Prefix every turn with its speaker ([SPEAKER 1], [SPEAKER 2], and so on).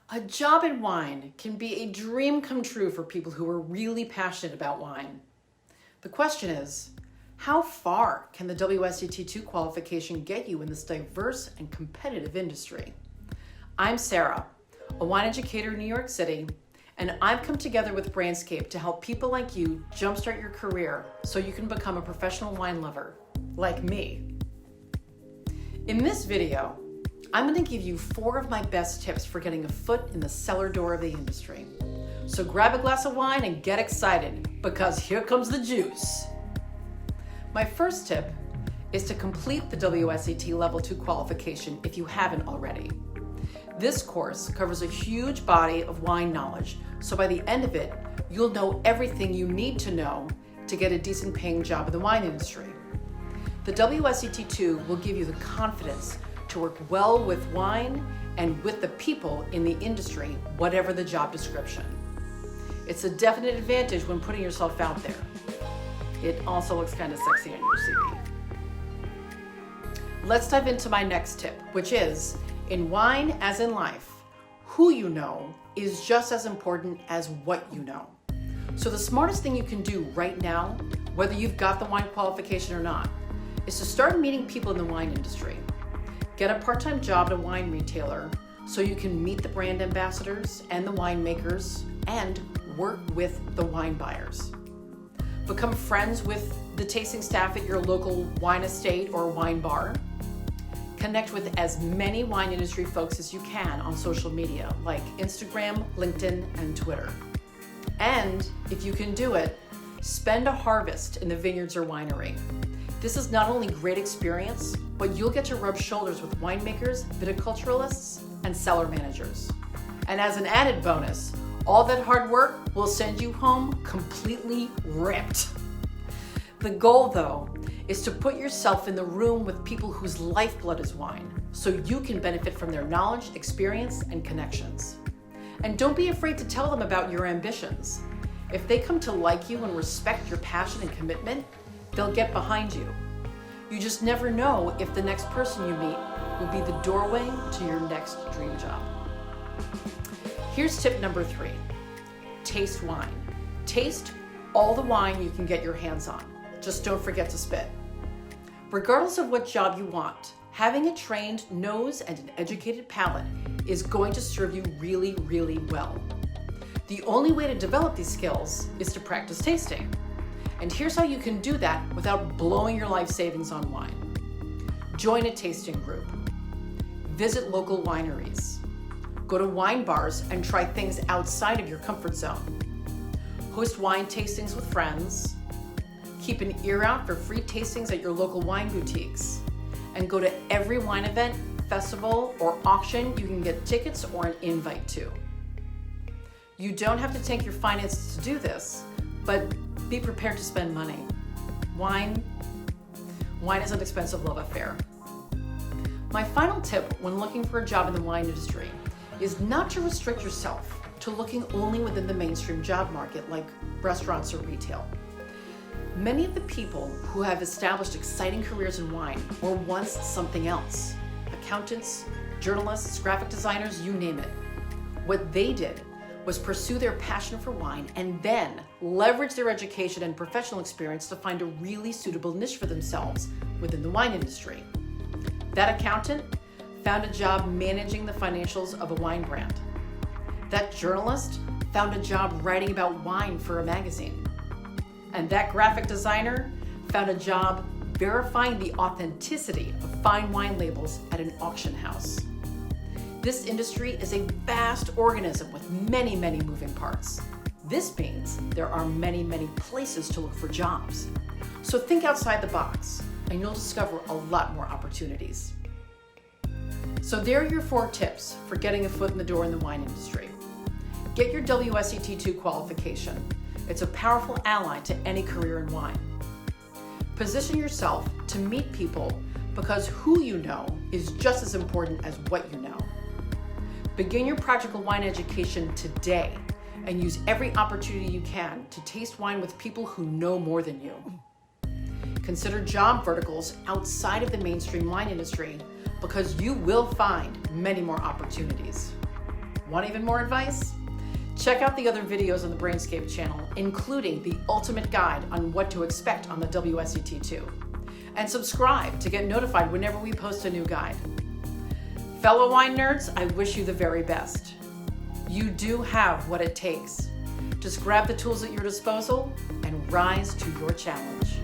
[SPEAKER 1] A job in wine can be a dream come true for people who are really passionate about wine. The question is, how far can the WSET qualification get you in this diverse and competitive industry? I'm Sarah, a wine educator in New York City, and I've come together with Brandscape to help people like you jumpstart your career so you can become a professional wine lover, like me. In this video, I'm going to give you 4 of my best tips for getting a foot in the cellar door of the industry. So grab a glass of wine and get excited, because here comes the juice. My first tip is to complete the WSET Level 2 qualification if you haven't already. This course covers a huge body of wine knowledge, so by the end of it, you'll know everything you need to know to get a decent paying job in the wine industry. The WSET 2 will give you the confidence to work well with wine and with the people in the industry, whatever the job description. It's a definite advantage when putting yourself out there. It also looks kind of sexy on your CV. Let's dive into my next tip, which is, in wine as in life, who you know is just as important as what you know. So the smartest thing you can do right now, whether you've got the wine qualification or not, is to start meeting people in the wine industry. Get a part-time job at a wine retailer so you can meet the brand ambassadors and the winemakers and work with the wine buyers. Become friends with the tasting staff at your local wine estate or wine bar. Connect with as many wine industry folks as you can on social media like Instagram, LinkedIn, and Twitter. And if you can do it, spend a harvest in the vineyards or winery. This is not only great experience, but you'll get to rub shoulders with winemakers, viticulturalists, and cellar managers. And as an added bonus, all that hard work will send you home completely ripped. The goal, though, is to put yourself in the room with people whose lifeblood is wine, so you can benefit from their knowledge, experience, and connections. And don't be afraid to tell them about your ambitions. If they come to like you and respect your passion and commitment, they'll get behind you. You just never know if the next person you meet will be the doorway to your next dream job. Here's tip number 3. Taste wine. Taste all the wine you can get your hands on. Just don't forget to spit. Regardless of what job you want, having a trained nose and an educated palate is going to serve you really, really well. The only way to develop these skills is to practice tasting. And here's how you can do that without blowing your life savings on wine. Join a tasting group. Visit local wineries. Go to wine bars and try things outside of your comfort zone. Host wine tastings with friends. Keep an ear out for free tastings at your local wine boutiques. And go to every wine event, festival, or auction you can get tickets or an invite to. You don't have to take your finances to do this, but be prepared to spend money. Wine is an expensive love affair. My final tip when looking for a job in the wine industry is not to restrict yourself to looking only within the mainstream job market like restaurants or retail. Many of the people who have established exciting careers in wine were once something else. Accountants, journalists, graphic designers, you name it. What they did was pursue their passion for wine and then leverage their education and professional experience to find a really suitable niche for themselves within the wine industry. That accountant found a job managing the financials of a wine brand. That journalist found a job writing about wine for a magazine. And that graphic designer found a job verifying the authenticity of fine wine labels at an auction house. This industry is a vast organism with many, many moving parts. This means there are many, many places to look for jobs. So think outside the box and you'll discover a lot more opportunities. So there are your 4 tips for getting a foot in the door in the wine industry. Get your WSET 2 qualification. It's a powerful ally to any career in wine. Position yourself to meet people because who you know is just as important as what you know. Begin your practical wine education today and use every opportunity you can to taste wine with people who know more than you. Consider job verticals outside of the mainstream wine industry because you will find many more opportunities. Want even more advice? Check out the other videos on the Brainscape channel, including the ultimate guide on what to expect on the WSET 2. And subscribe to get notified whenever we post a new guide. Fellow wine nerds, I wish you the very best. You do have what it takes. Just grab the tools at your disposal and rise to your challenge.